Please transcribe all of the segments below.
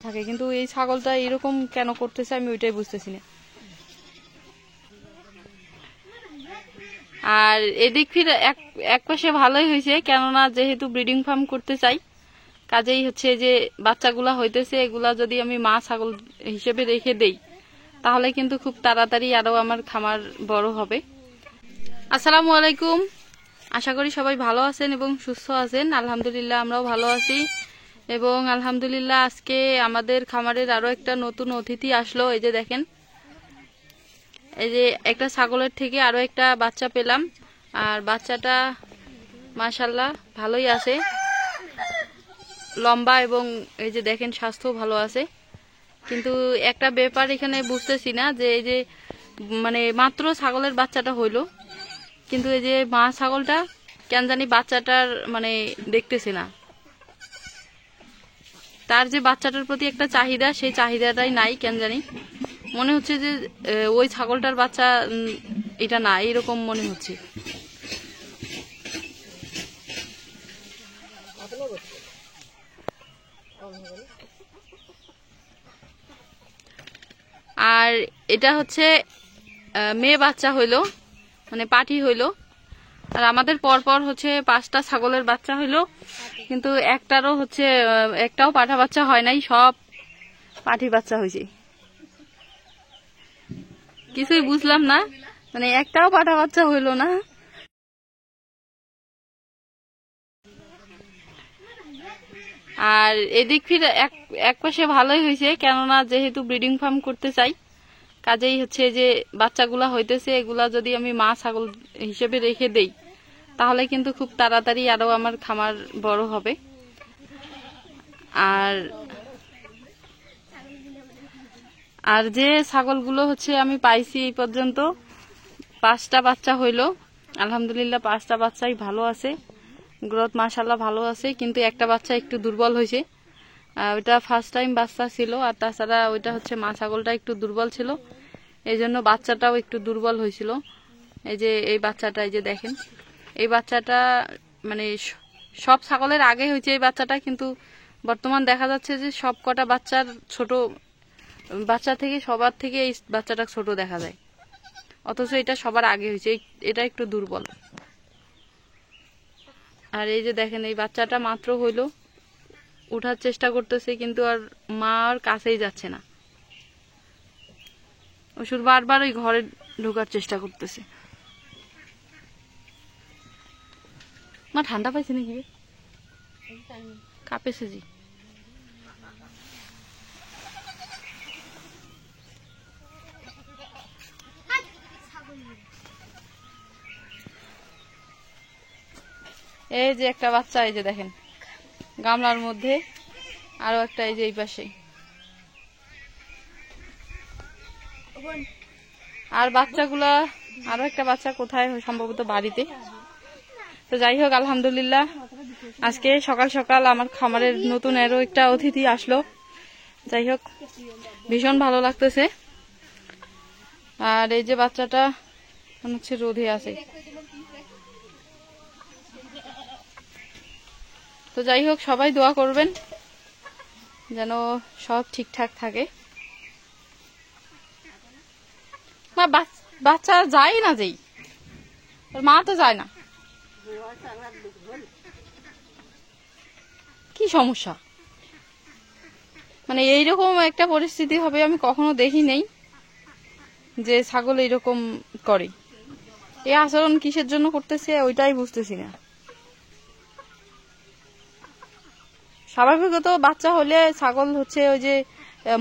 থাকে, কিন্তু এই ছাগলটা এরকম কেন করতেছে আমি ওইটাই বুঝতেছি না। আর এদিক ফিরে এক পাশে ভালোই হয়েছে, কেননা যেহেতু ব্রিডিং ফার্ম করতে চাই, কাজেই হচ্ছে যে বাচ্চাগুলা হইতেছে, এগুলা যদি আমি মা ছাগল হিসেবে রেখে দেই তাহলে কিন্তু খুব তাড়াতাড়ি আরো আমার খামার বড় হবে। আসসালামু আলাইকুম, আশা করি সবাই ভালো আছেন এবং সুস্থ আছেন। আলহামদুলিল্লাহ আমরাও ভালো আছি এবং আলহামদুলিল্লাহ আজকে আমাদের খামারের আরো একটা নতুন অতিথি আসলো। এই যে দেখেন, এই যে একটা ছাগলের থেকে আরো একটা বাচ্চা পেলাম, আর বাচ্চাটা মাশাআল্লাহ ভালোই আছে, লম্বা, এবং এই যে দেখেন স্বাস্থ্য ভালো আছে। কিন্তু একটা ব্যাপার এখানে বুঝতেছি না, যে এই যে মানে মাত্র ছাগলের বাচ্চাটা হইলো, কিন্তু এই যে মা ছাগলটা কেন জানি বাচ্চাটার মানে দেখতেছি না, তার যে বাচ্চাটার প্রতি একটা চাহিদা, সেই চাহিদাটাই নাই কেন জানি। মনে হচ্ছে যে ওই ছাগলটার বাচ্চা এটা না, এরকম মনে হচ্ছে। আর এটা হচ্ছে মেয়ে বাচ্চা হইলো, মানে পাঠি হইলো। আর আমাদের পরপর হচ্ছে 5টা ছাগলের বাচ্চা হইলো, কিন্তু একটারও হচ্ছে একটাও পাঠা বাচ্চা হয় নাই, সব পাঠি বাচ্চা হয়েছে। কিছুই বুঝলাম না, মানে একটাও পাঠা বাচ্চা হইলো না। আর এদিক ফিরে এক পাশে ভালোই হয়েছে, কেননা যেহেতু ব্রিডিং ফার্ম করতে চাই, কাজেই হচ্ছে যে বাচ্চাগুলা হইতেছে, এগুলা যদি আমি মা ছাগল হিসেবে রেখে দেই তাহলে কিন্তু খুব তাড়াতাড়ি আরো আমার খামার বড় হবে। আর আর যে ছাগলগুলো হচ্ছে আমি পাইছি এই পর্যন্ত 5টা বাচ্চা হইলো, আলহামদুলিল্লাহ 5টা বাচ্চাই ভালো আছে, গ্রোথ মাশাআল্লাহ ভালো আছে, কিন্তু একটা বাচ্চা একটু দুর্বল হয়েছে। ওইটা ফার্স্ট টাইম বাচ্চা ছিল, আর তাছাড়া ওইটা হচ্ছে মা ছাগলটা একটু দুর্বল ছিল, এই জন্য বাচ্চাটাও একটু দুর্বল হয়েছিল। এই যে এই বাচ্চাটা, এই যে দেখেন, এই বাচ্চাটা মানে সব ছাগলের আগে হয়েছে এই বাচ্চাটা, কিন্তু বর্তমান দেখা যাচ্ছে যে সব কটা বাচ্চার ছোট বাচ্চা থেকে সবার থেকে এই বাচ্চাটা ছোট দেখা যায়, অথচ এটা সবার আগে হয়েছে, এটা একটু দুর্বল। আর এই যে দেখেন, এই বাচ্চাটা মাত্র হইলো, উঠার চেষ্টা করতেছে, কিন্তু আর মার কাছেই যাচ্ছে না, অসুর বারবার ওই ঘরে ঢোকার চেষ্টা করতেছে। মা ঠান্ডা পাইছে নাকি? কাঁপেছে জি। এই যে একটা বাচ্চা, এই যে দেখেন গামলার মধ্যে, আরো একটা এই যে এই পাশে, আর বাচ্চাগুলা আরো একটা বাচ্চা কোথায়, সম্ভবত বাড়িতে। তো যাই হোক, আলহামদুলিল্লাহ আজকে সকাল সকাল আমার খামারের নতুন আরো একটা অতিথি আসলো, যাই হোক ভীষণ ভালো লাগতেছে। আর এই যে বাচ্চাটা মনে হচ্ছে রোদে আছে। তো যাই হোক, সবাই দোয়া করবেন যেন সব ঠিকঠাক থাকে। মা বাচ্চা যায় না, যেই মা তো যায় না, কি সমস্যা? মানে এইরকম একটা পরিস্থিতি হবে আমি কখনো দেখি নেই, যে ছাগল এইরকম করে। এই আচরণ কিসের জন্য করতেছে ওইটাই বুঝতেছি না। স্বাভাবিকত বাচ্চা হলে ছাগল হচ্ছে ওই যে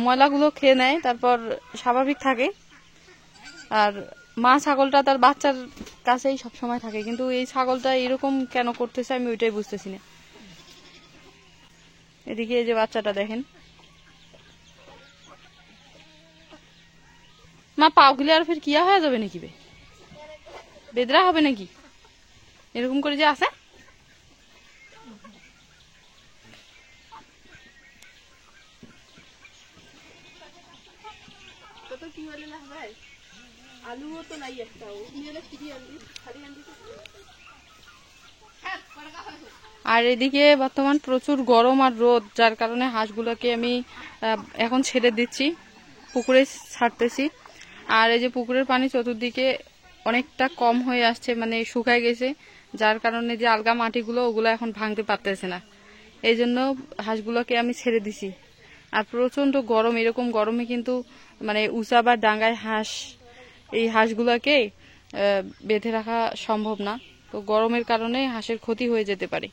ময়লাগুলো খেয়ে নেয়, তারপর স্বাভাবিক থাকে, আর মা ছাগলটা তার বাচ্চার কাছেই সবসময় থাকে, কিন্তু এই ছাগলটা এরকম কেন করতেছে আমি ওইটাই বুঝতেছি না। এদিকে এই যে বাচ্চাটা দেখেন, মা পাও গিলে আর ফের কিয়া হয়ে যাবে নাকি, বেদরা হবে নাকি এরকম করে যে আছে? আর এদিকে বর্তমান প্রচুর গরম আর রোদ, যার কারণে হাঁসগুলোকে আমি এখন ছেড়ে দিচ্ছি, পুকুরে ছাড়তেছি। আর এই যে পুকুরের পানি চতুর্দিকে অনেকটা কম হয়ে আসছে, মানে শুকায় গেছে, যার কারণে যে আলগা মাটিগুলো ওগুলো এখন ভাঙতে পারতেছে না, এই জন্য হাঁসগুলোকে আমি ছেড়ে দিছি। আর প্রচন্ড গরম, এরকম গরমে কিন্তু মানে উঁচা বা ডাঙ্গায় এই হাঁসগুলোকে বেঁধে রাখা সম্ভব না। তো গরমের কারণে হাঁসের ক্ষতি হয়ে যেতে পারে,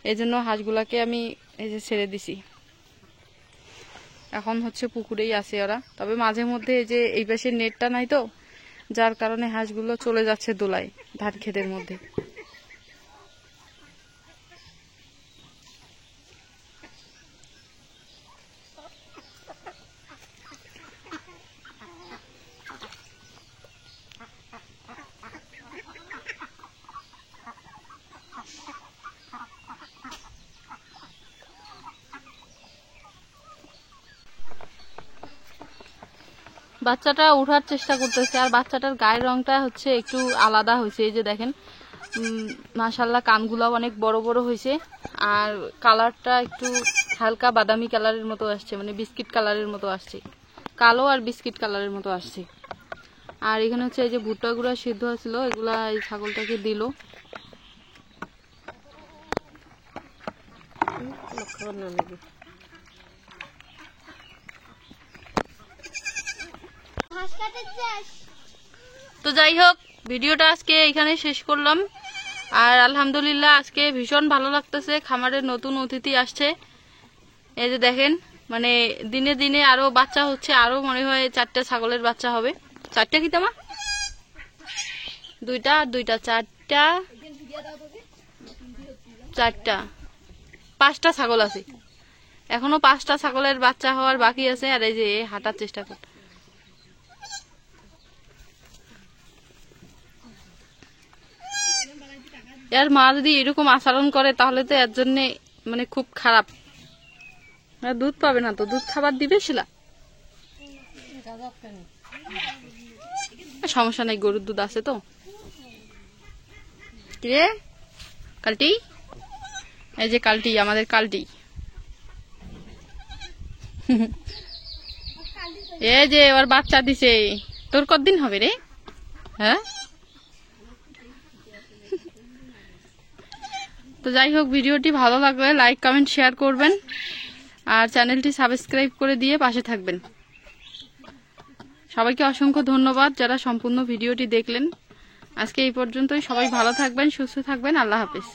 এই জন্য হাঁসগুলাকে আমি এই যে ছেড়ে দিছি। এখন হচ্ছে পুকুরেই আছে ওরা, তবে মাঝে মধ্যে এই যে এই পাশে নেটটা নাই তো, যার কারণে হাঁসগুলো চলে যাচ্ছে দোলায় ধান ক্ষেতের মধ্যে। বাচ্চাটা উঠার চেষ্টা করতেছে, আর বাচ্চাটার গায়ের রংটা হচ্ছে একটু আলাদা হয়েছে। এই যে দেখেন, মাশাল্লাহ কানগুলো অনেক বড় বড় হয়েছে, আর কালারটা একটু হালকা বাদামি কালারের মতো আসছে, মানে বিস্কিট কালারের মতো আসছে, কালো আর বিস্কিট কালারের মতো আসছে। আর এখানে হচ্ছে এই যে ভুট্টা গুঁড়া সিদ্ধ ছিল, এগুলা এই ছাগলটাকে দিল। তো যাই হোক, ভিডিওটা আজকে এখানে শেষ করলাম। আর আলহামদুলিল্লাহ আজকে ভীষণ ভালো লাগতেছে, খামারের নতুন অতিথি আসছে। এই যে দেখেন, মানে দিনে দিনে আরো বাচ্চা হচ্ছে, আরো মনে হয় 4টা ছাগলের বাচ্চা হবে। 4টা কি তামা? 2টা আর 2টা, 4টা, 4টা, 5টা ছাগল আছে এখনো। 5টা ছাগলের বাচ্চা হওয়ার বাকি আছে। আর এই যে হাঁটার চেষ্টা কর, এর মা যদি এরকম আচরণ করে তাহলে তো এর জন্য মানে খুব খারাপ। দুধ পাবে না তো, দুধ খাবার দিবে শিলা, সমস্যা নাই, গরুর দুধ আছে তো। রে কালটি, এই যে কালটি, আমাদের কালটি, এই যে ওর বাচ্চা দিছে। তোর কতদিন হবে রে? হ্যাঁ, তো যাই হোক, ভিডিওটি ভালো লাগলে লাইক কমেন্ট শেয়ার করবেন, আর চ্যানেলটি সাবস্ক্রাইব করে দিয়ে পাশে থাকবেন। সবাইকে অসংখ্য ধন্যবাদ যারা সম্পূর্ণ ভিডিওটি দেখলেন। আজকে এই পর্যন্তই। সবাই ভালো থাকবেন, সুস্থ থাকবেন। আল্লাহ হাফেজ।